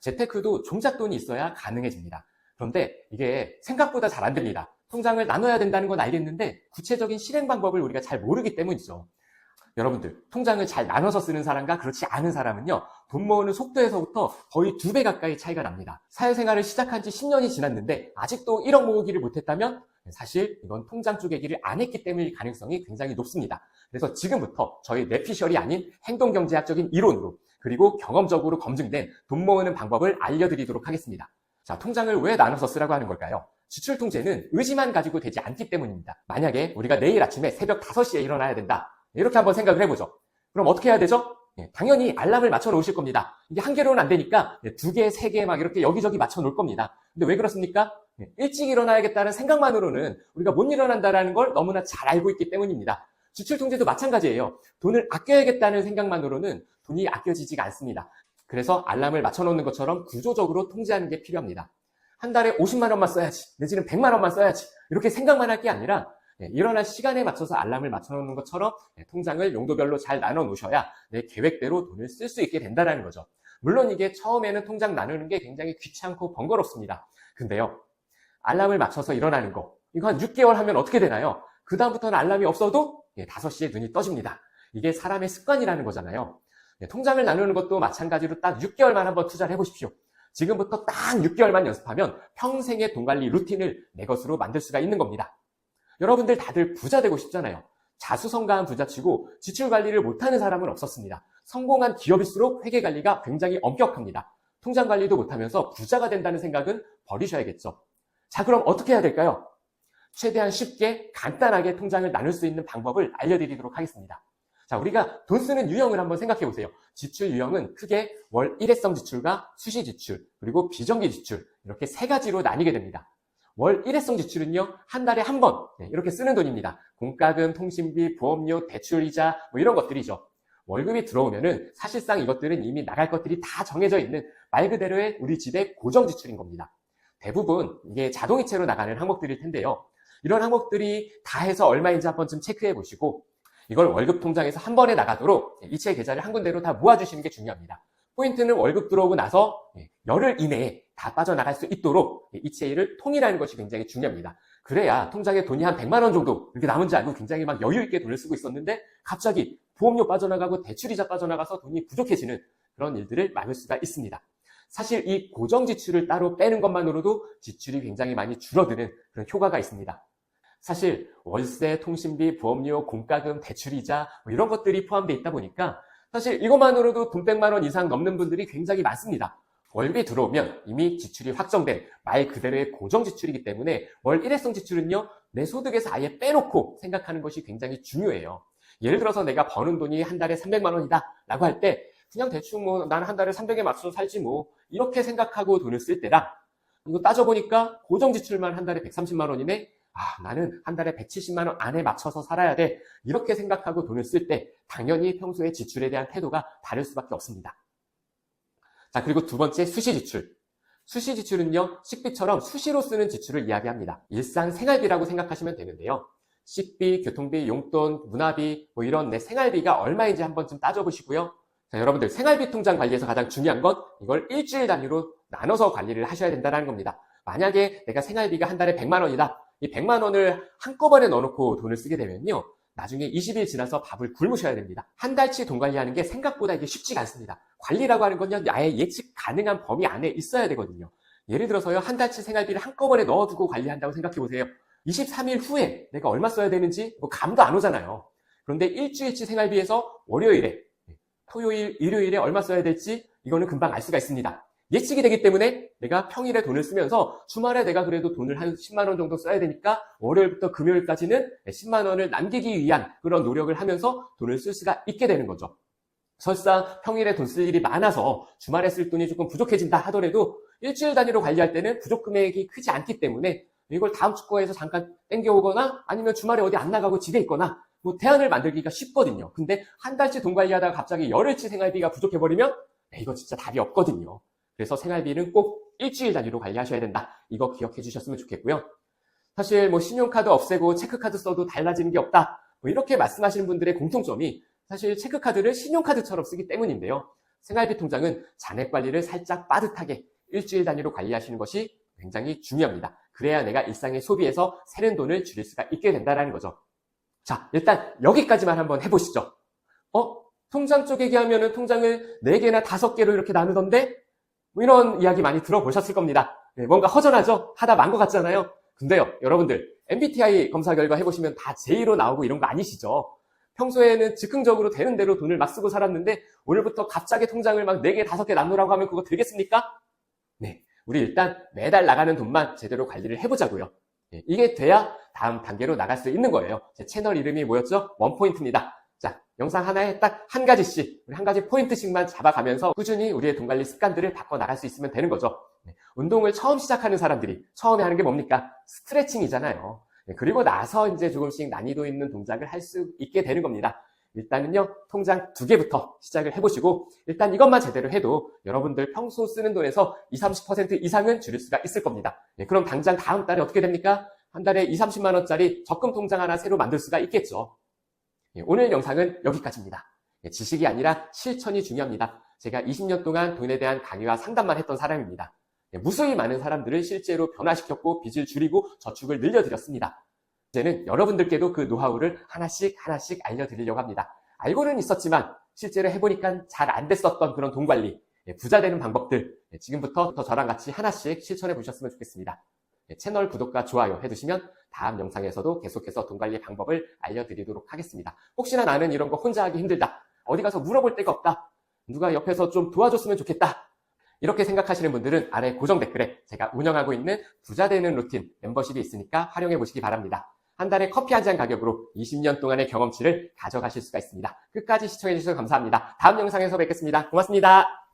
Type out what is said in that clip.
재테크도 종잣돈이 있어야 가능해집니다. 그런데 이게 생각보다 잘 안 됩니다. 통장을 나눠야 된다는 건 알겠는데 구체적인 실행 방법을 우리가 잘 모르기 때문이죠. 여러분들, 통장을 잘 나눠서 쓰는 사람과 그렇지 않은 사람은요, 돈 모으는 속도에서부터 거의 2배 가까이 차이가 납니다. 사회생활을 시작한 지 10년이 지났는데 아직도 1억 모으기를 못했다면 사실 이건 통장 쪼개기를 안 했기 때문일 가능성이 굉장히 높습니다. 그래서 지금부터 저희 뇌피셜이 아닌 행동경제학적인 이론으로 그리고 경험적으로 검증된 돈 모으는 방법을 알려드리도록 하겠습니다. 자, 통장을 왜 나눠서 쓰라고 하는 걸까요? 지출 통제는 의지만 가지고 되지 않기 때문입니다. 만약에 우리가 내일 아침에 새벽 5시에 일어나야 된다. 이렇게 한번 생각을 해보죠. 그럼 어떻게 해야 되죠? 당연히 알람을 맞춰 놓으실 겁니다. 이게 한 개로는 안 되니까 2개, 3개 막 이렇게 여기저기 맞춰 놓을 겁니다. 근데 왜 그렇습니까? 일찍 일어나야겠다는 생각만으로는 우리가 못 일어난다는 걸 너무나 잘 알고 있기 때문입니다. 지출 통제도 마찬가지예요. 돈을 아껴야겠다는 생각만으로는 돈이 아껴지지가 않습니다. 그래서 알람을 맞춰 놓는 것처럼 구조적으로 통제하는 게 필요합니다. 한 달에 50만 원만 써야지, 내지는 100만 원만 써야지, 이렇게 생각만 할 게 아니라 일어날 시간에 맞춰서 알람을 맞춰놓는 것처럼 통장을 용도별로 잘 나눠 놓으셔야 내 계획대로 돈을 쓸 수 있게 된다는 거죠. 물론 이게 처음에는 통장 나누는 게 굉장히 귀찮고 번거롭습니다. 근데요, 알람을 맞춰서 일어나는 거, 이거 한 6개월 하면 어떻게 되나요? 그 다음부터는 알람이 없어도 5시에 눈이 떠집니다. 이게 사람의 습관이라는 거잖아요. 통장을 나누는 것도 마찬가지로 딱 6개월만 한번 투자를 해보십시오. 지금부터 딱 6개월만 연습하면 평생의 돈 관리 루틴을 내 것으로 만들 수가 있는 겁니다. 여러분들 다들 부자 되고 싶잖아요. 자수성가한 부자치고 지출 관리를 못하는 사람은 없었습니다. 성공한 기업일수록 회계 관리가 굉장히 엄격합니다. 통장 관리도 못하면서 부자가 된다는 생각은 버리셔야겠죠. 자, 그럼 어떻게 해야 될까요? 최대한 쉽게 간단하게 통장을 나눌 수 있는 방법을 알려드리도록 하겠습니다. 자, 우리가 돈 쓰는 유형을 한번 생각해 보세요. 지출 유형은 크게 월 일회성 지출과 수시 지출, 그리고 비정기 지출, 이렇게 3가지로 나뉘게 됩니다. 월 일회성 지출은요, 한 달에 한 번 이렇게 쓰는 돈입니다. 공과금, 통신비, 보험료, 대출이자 뭐 이런 것들이죠. 월급이 들어오면은 사실상 이것들은 이미 나갈 것들이 다 정해져 있는 말 그대로의 우리 집의 고정 지출인 겁니다. 대부분 이게 자동이체로 나가는 항목들일 텐데요. 이런 항목들이 다 해서 얼마인지 한 번쯤 체크해 보시고 이걸 월급 통장에서 한 번에 나가도록 이체 계좌를 한 군데로 다 모아주시는 게 중요합니다. 포인트는 월급 들어오고 나서 열흘 이내에 다 빠져나갈 수 있도록 이체일을 통일하는 것이 굉장히 중요합니다. 그래야 통장에 돈이 한 100만 원 정도 이렇게 남은 줄 알고 굉장히 막 여유 있게 돈을 쓰고 있었는데 갑자기 보험료 빠져나가고 대출이자 빠져나가서 돈이 부족해지는 그런 일들을 막을 수가 있습니다. 사실 이 고정 지출을 따로 빼는 것만으로도 지출이 굉장히 많이 줄어드는 그런 효과가 있습니다. 사실 월세, 통신비, 보험료, 공과금, 대출이자 뭐 이런 것들이 포함되어 있다 보니까 사실 이것만으로도 돈 100만 원 이상 넘는 분들이 굉장히 많습니다. 월급이 들어오면 이미 지출이 확정된 말 그대로의 고정 지출이기 때문에 월 일회성 지출은요, 내 소득에서 아예 빼놓고 생각하는 것이 굉장히 중요해요. 예를 들어서 내가 버는 돈이 한 달에 300만 원이다 라고 할 때 그냥 대충 뭐 나는 한 달에 300에 맞춰서 살지 뭐 이렇게 생각하고 돈을 쓸 때랑 이거 따져보니까 고정 지출만 한 달에 130만 원이네. 나는 한 달에 170만 원 안에 맞춰서 살아야 돼. 이렇게 생각하고 돈을 쓸 때 당연히 평소에 지출에 대한 태도가 다를 수밖에 없습니다. 자, 그리고 두 번째 수시 지출. 수시 지출은요, 식비처럼 수시로 쓰는 지출을 이야기합니다. 일상 생활비라고 생각하시면 되는데요. 식비, 교통비, 용돈, 문화비 뭐 이런 내 생활비가 얼마인지 한 번쯤 따져보시고요. 자, 여러분들 생활비 통장 관리에서 가장 중요한 건 이걸 일주일 단위로 나눠서 관리를 하셔야 된다는 겁니다. 만약에 내가 생활비가 한 달에 100만 원이다. 이 100만 원을 한꺼번에 넣어놓고 돈을 쓰게 되면요, 나중에 20일 지나서 밥을 굶으셔야 됩니다. 한 달치 돈 관리하는 게 생각보다 이게 쉽지가 않습니다. 관리라고 하는 건요, 아예 예측 가능한 범위 안에 있어야 되거든요. 예를 들어서요, 한 달치 생활비를 한꺼번에 넣어두고 관리한다고 생각해보세요. 23일 후에 내가 얼마 써야 되는지 뭐 감도 안 오잖아요. 그런데 일주일치 생활비에서 월요일에, 토요일, 일요일에 얼마 써야 될지 이거는 금방 알 수가 있습니다. 예측이 되기 때문에 내가 평일에 돈을 쓰면서 주말에 내가 그래도 돈을 한 10만 원 정도 써야 되니까 월요일부터 금요일까지는 10만 원을 남기기 위한 그런 노력을 하면서 돈을 쓸 수가 있게 되는 거죠. 설사 평일에 돈 쓸 일이 많아서 주말에 쓸 돈이 조금 부족해진다 하더라도 일주일 단위로 관리할 때는 부족 금액이 크지 않기 때문에 이걸 다음 주 거에서 잠깐 땡겨오거나 아니면 주말에 어디 안 나가고 집에 있거나 뭐 대안을 만들기가 쉽거든요. 근데 한 달치 돈 관리하다가 갑자기 열흘치 생활비가 부족해버리면 이거 진짜 답이 없거든요. 그래서 생활비는 꼭 일주일 단위로 관리하셔야 된다. 이거 기억해 주셨으면 좋겠고요. 사실 뭐 신용카드 없애고 체크카드 써도 달라지는 게 없다. 뭐 이렇게 말씀하시는 분들의 공통점이 사실 체크카드를 신용카드처럼 쓰기 때문인데요. 생활비 통장은 잔액 관리를 살짝 빠듯하게 일주일 단위로 관리하시는 것이 굉장히 중요합니다. 그래야 내가 일상의 소비에서 새는 돈을 줄일 수가 있게 된다는 거죠. 자, 일단 여기까지만 한번 해보시죠. 통장 쪼개기 하면은 통장을 4개나 5개로 이렇게 나누던데? 뭐 이런 이야기 많이 들어보셨을 겁니다. 네, 뭔가 허전하죠? 하다 만 것 같잖아요? 근데요, 여러분들, MBTI 검사 결과 해보시면 다 J로 나오고 이런 거 아니시죠? 평소에는 즉흥적으로 되는 대로 돈을 막 쓰고 살았는데 오늘부터 갑자기 통장을 막 4개, 5개 나누라고 하면 그거 되겠습니까? 네, 우리 일단 매달 나가는 돈만 제대로 관리를 해보자고요. 네, 이게 돼야 다음 단계로 나갈 수 있는 거예요. 제 채널 이름이 뭐였죠? 원포인트입니다. 자, 영상 하나에 딱 한 가지씩, 우리 한 가지 포인트씩만 잡아가면서 꾸준히 우리의 돈 관리 습관들을 바꿔나갈 수 있으면 되는 거죠. 네, 운동을 처음 시작하는 사람들이 처음에 하는 게 뭡니까? 스트레칭이잖아요. 네, 그리고 나서 이제 조금씩 난이도 있는 동작을 할 수 있게 되는 겁니다. 일단은요, 통장 2개부터 시작을 해보시고 일단 이것만 제대로 해도 여러분들 평소 쓰는 돈에서 20, 30% 이상은 줄일 수가 있을 겁니다. 네, 그럼 당장 다음 달에 어떻게 됩니까? 한 달에 20, 30만 원짜리 적금 통장 하나 새로 만들 수가 있겠죠. 네, 오늘 영상은 여기까지입니다. 네, 지식이 아니라 실천이 중요합니다. 제가 20년 동안 돈에 대한 강의와 상담만 했던 사람입니다. 네, 무수히 많은 사람들을 실제로 변화시켰고 빚을 줄이고 저축을 늘려드렸습니다. 이제는 여러분들께도 그 노하우를 하나씩 알려드리려고 합니다. 알고는 있었지만 실제로 해보니까 잘 안 됐었던 그런 돈 관리, 부자 되는 방법들 지금부터 저랑 같이 하나씩 실천해 보셨으면 좋겠습니다. 채널 구독과 좋아요 해주시면 다음 영상에서도 계속해서 돈 관리 방법을 알려드리도록 하겠습니다. 혹시나 나는 이런 거 혼자 하기 힘들다, 어디 가서 물어볼 데가 없다, 누가 옆에서 좀 도와줬으면 좋겠다, 이렇게 생각하시는 분들은 아래 고정 댓글에 제가 운영하고 있는 부자 되는 루틴 멤버십이 있으니까 활용해 보시기 바랍니다. 한 달에 커피 한 잔 가격으로 20년 동안의 경험치를 가져가실 수가 있습니다. 끝까지 시청해 주셔서 감사합니다. 다음 영상에서 뵙겠습니다. 고맙습니다.